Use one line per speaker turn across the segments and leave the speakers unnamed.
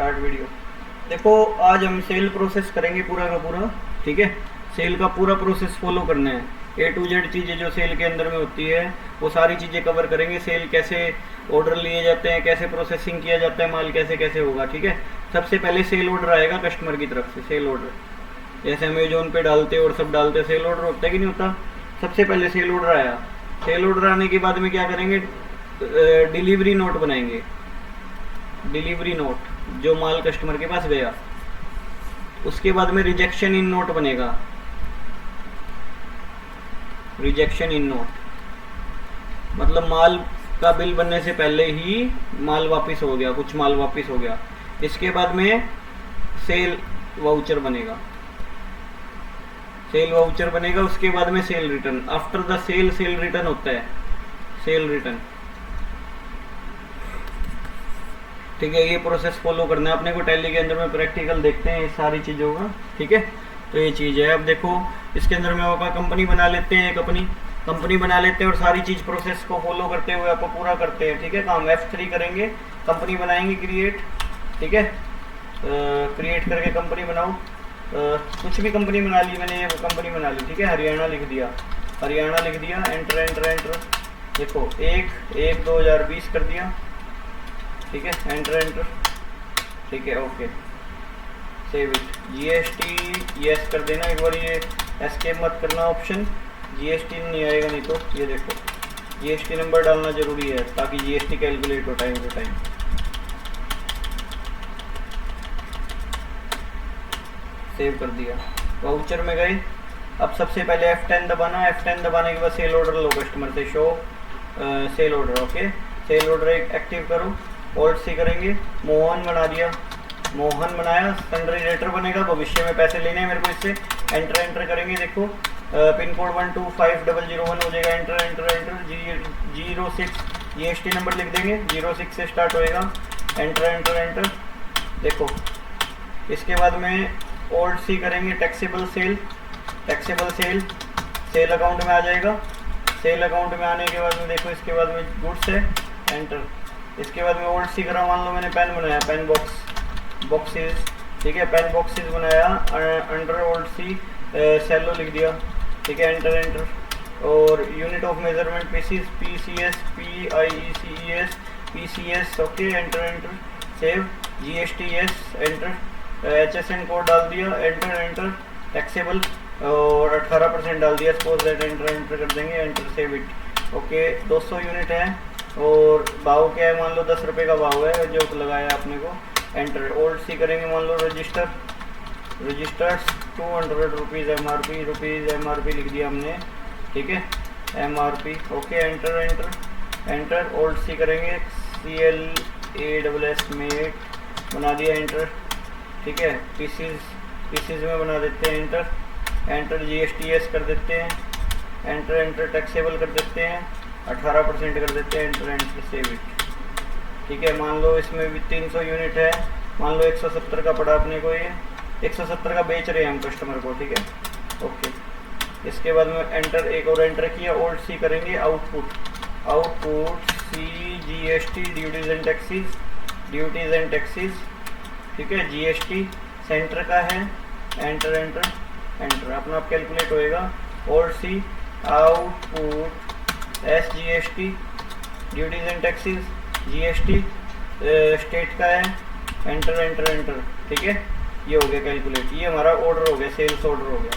Start video. देखो आज हम सेल प्रोसेस करेंगे पूरा का पूरा, ठीक है। सेल का पूरा प्रोसेस फॉलो करना है, A to Z चीज़ें जो सेल के अंदर में होती है वो सारी चीज़ें कवर करेंगे। सेल कैसे ऑर्डर लिए जाते हैं, कैसे प्रोसेसिंग किया जाता है, माल कैसे कैसे होगा, ठीक है। सबसे पहले सेल ऑर्डर आएगा कस्टमर की तरफ से। सेल ऑर्डर जैसे अमेजोन पे डालते और सब डालते, सेल ऑर्डर होता है कि नहीं होता। सबसे पहले सेल ऑर्डर आया। सेल ऑर्डर आने के बाद में क्या करेंगे, डिलीवरी नोट बनाएंगे। डिलीवरी नोट जो माल कस्टमर के पास गया, उसके बाद में रिजेक्शन इन नोट बनेगा। रिजेक्शन इन नोट मतलब माल का बिल बनने से पहले ही माल वापस हो गया, कुछ माल वापस हो गया। इसके बाद में सेल वाउचर बनेगा। सेल वाउचर बनेगा, उसके बाद में sale return. After the sale sale return होता है, सेल रिटर्न, ठीक है। ये प्रोसेस फॉलो करना है अपने को। टैली के अंदर में प्रैक्टिकल देखते हैं इस सारी चीज़ों का, ठीक है। तो ये चीज़ है। अब देखो इसके अंदर में आपका कंपनी बना लेते हैं, एक अपनी कंपनी बना लेते हैं और सारी चीज़ प्रोसेस को फॉलो करते हुए आप पूरा करते हैं, ठीक है। काम F3 करेंगे, कंपनी बनाएंगे, क्रिएट, ठीक है। क्रिएट करके कंपनी बनाओ। कुछ भी कंपनी बना ली मैंने, ये कंपनी बना ली, ठीक है। हरियाणा लिख दिया, हरियाणा लिख दिया, एंटर एंटर एंटर। देखो 1/1/2020 कर दिया, ठीक है। एंटर एंटर, ठीक है, okay, save it. GST yes कर देना एक बार, ये एस्केप मत करना ऑप्शन। GST नहीं आएगा नहीं तो ये देखो GST नंबर डालना जरूरी है ताकि GST कैलकुलेट हो टाइम टू टाइम। सेव कर दिया, वाउचर में गए। अब सबसे पहले F10 दबाना। F10 दबाने के बाद सेल ऑर्डर लो कस्टमर से, show sale order, okay. Sale order active करो, ऑल्ट सी करेंगे, मोहन बना दिया, मोहन बनाया। सन्ड्री लेटर बनेगा, भविष्य में पैसे लेने हैं मेरे को इससे। एंटर एंटर करेंगे, देखो पिन कोड 125001 हो जाएगा। Enter enter enter, 06 GST number लिख देंगे, 06 से स्टार्ट होएगा। एंटर एंटर एंटर, देखो इसके बाद में ऑल्ट सी करेंगे, taxable sale, taxable sale, sale account में आ जाएगा। सेल अकाउंट में आने के बाद में देखो इसके बाद में गुड्स है, एंटर। इसके बाद में ओल्ड सी करा, मान लो मैंने पेन बनाया, पेन बॉक्सेस, ठीक है। पेन बॉक्सेस बनाया, अंडर ओल्ड सी सेलो लिख दिया, ठीक है। Enter enter. और unit of measurement pieces, PCS, PIECES, PCS, okay. Enter enter, save. GST yes, enter. HSN code डाल दिया, एंटर एंटर। टैक्सेबल और 18% डाल दिया, सपोज दैट, एंटर एंटर कर देंगे, enter, save it, okay. 200 unit है और भाव क्या है, मान लो 10 रुपये का भाव है जो लगाया आपने को। एंटर, ओल्ड सी करेंगे, मान लो रजिस्टर, रजिस्टर्स 200 रुपीज़ MRP लिख दिया हमने, ठीक है। MRP, okay. Enter enter enter, alt C करेंगे, CLASS मेट बना दिया, एंटर, ठीक है। पीसीज में बना देते हैं, एंटर एंटर। GSTS कर देते हैं, एंटर एंटर। टैक्सेबल कर देते हैं, 18% कर देते हैं, एंटर एंटर, सेव इट, ठीक है। मान लो इसमें भी 300 यूनिट है, मान लो 170 का पड़ा अपने को, ये 170 का बेच रहे हैं हम कस्टमर को, ठीक है, ओके। इसके बाद में एंटर, एक और एंटर किया, ओल्ड सी करेंगे, output, output CGST, duties and taxis, duties and taxis, ठीक है। GST सेंटर का है, एंटर एंटर एंटर, अपना आप कैलकुलेट होएगा। Alt C, output SGST, duties and taxes, GST state का है, एंटर एंटर एंटर, ठीक है। ये हो गया कैलकुलेट, ये हमारा ऑर्डर हो गया, सेल्स ऑर्डर हो गया।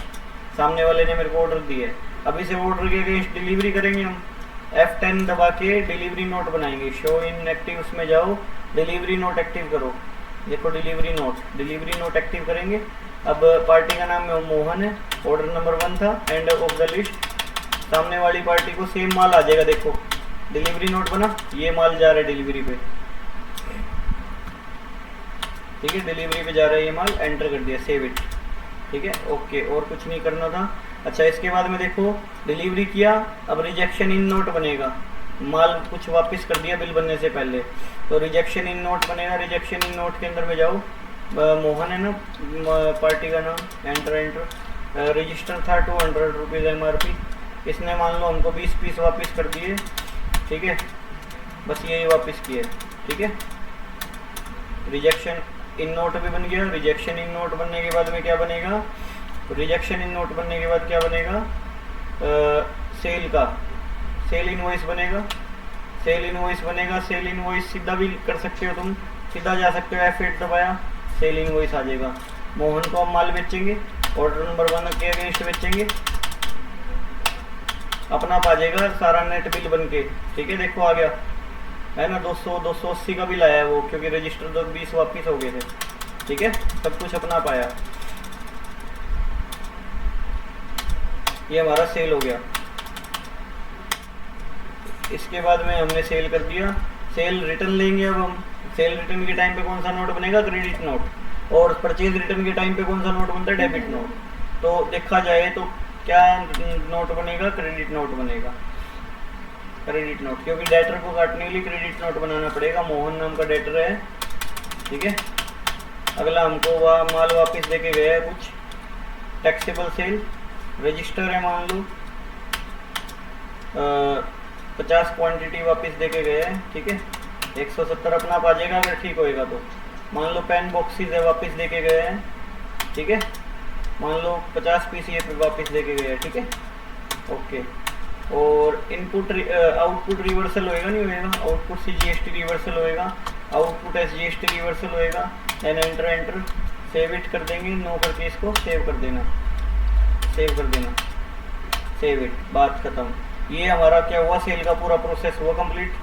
सामने वाले ने मेरे को ऑर्डर दिया है, अब इसे ऑर्डर के अगेंस्ट डिलीवरी करेंगे हम। F10 दबा के डिलीवरी नोट बनाएंगे, शो इन एक्टिव, उसमें जाओ, डिलीवरी नोट एक्टिव करो, देखो डिलीवरी नोट एक्टिव करेंगे। अब पार्टी का नाम मोहन है, ऑर्डर नंबर 1 था, एंड ऑफ द लिस्ट। सामने वाली पार्टी को सेम माल आ जाएगा, देखो डिलीवरी नोट बना, ये माल जा रहा है डिलीवरी पे, ठीक है। डिलीवरी पे जा रहा है ये माल, एंटर कर दिया, सेव इट, ठीक है, ओके। और कुछ नहीं करना था। अच्छा, इसके बाद में देखो डिलीवरी किया, अब रिजेक्शन इन नोट बनेगा, माल कुछ वापस कर दिया बिल बनने से पहले, तो रिजेक्शन इन नोट बनेगा। रिजेक्शन इन नोट के अंदर में जाओ, मोहन है ना पार्टी का नाम, एंटर एंटर। रजिस्टर था 200 रुपीज़ MRP, इसने मान लो हमको 20 पीस वापस कर दिए, ठीक है, बस यही वापस किए, ठीक है। रिजेक्शन इन नोट भी बन गया। रिजेक्शन इन नोट बनने के बाद में क्या बनेगा, रिजेक्शन इन नोट बनने के बाद क्या बनेगा, सेल का सेल इनवॉइस बनेगा। सेल इनवॉइस बनेगा, सेल इनवॉइस सीधा भी कर सकते हो तुम, सीधा जा सकते हो, F8 दबाया, सेल इनवॉइस आ जाएगा। मोहन को हम माल बेचेंगे, ऑर्डर नंबर 1 के अगेंस्ट बेचेंगे, अपना आ जाएगा सारा नेट बिल बन के। ठीक है, देखो आ गया है ना, 280 का बिल आया है वो, क्योंकि रजिस्टर तो 20 वापिस हो गए थे। ठीक है, सब कुछ अपना पाया। ये हमारा सेल हो गया। इसके बाद में हमने सेल कर दिया। सेल रिटर्न लेंगे अब हम। सेल रिटर्न के टाइम पे कौन सा नोट बनेगा, क्रेडिट नोट। और परचेज रिटर्न के टाइम पे कौन सा नोट बनता है, डेबिट नोट। तो देखा जाए तो क्या नोट बनेगा, क्रेडिट नोट बनेगा, क्रेडिट नोट, क्योंकि डेटर को काटने के लिए क्रेडिट नोट बनाना पड़ेगा। मोहन नाम का डेटर है। ठीक है, अगला हमको वह माल वापस देके गया है कुछ, टैक्सेबल सेल, रजिस्टर है मान लो 50 क्वांटिटी वापस देके गए हैं। ठीक है, 170 अपना पा जाएगा अगर ठीक होएगा तो। मान लो पेन बॉक्सेस है वापस देके गए हैं। ठीक है, मान लो 50 पीस ये वापस देके गए हैं। ठीक है, ओके। और इनपुट आउटपुट रिवर्सल होएगा नहीं होएगा, आउटपुट से जीएसटी रिवर्सल होएगा, आउटपुट एस जीएसटी रिवर्सल होएगा। Then enter enter, save it कर देंगे, नो करके इसको सेव कर देना, सेव कर देना, सेव इट, बात खत्म। ये हमारा क्या हुआ, सेल का पूरा प्रोसेस हुआ कंप्लीट।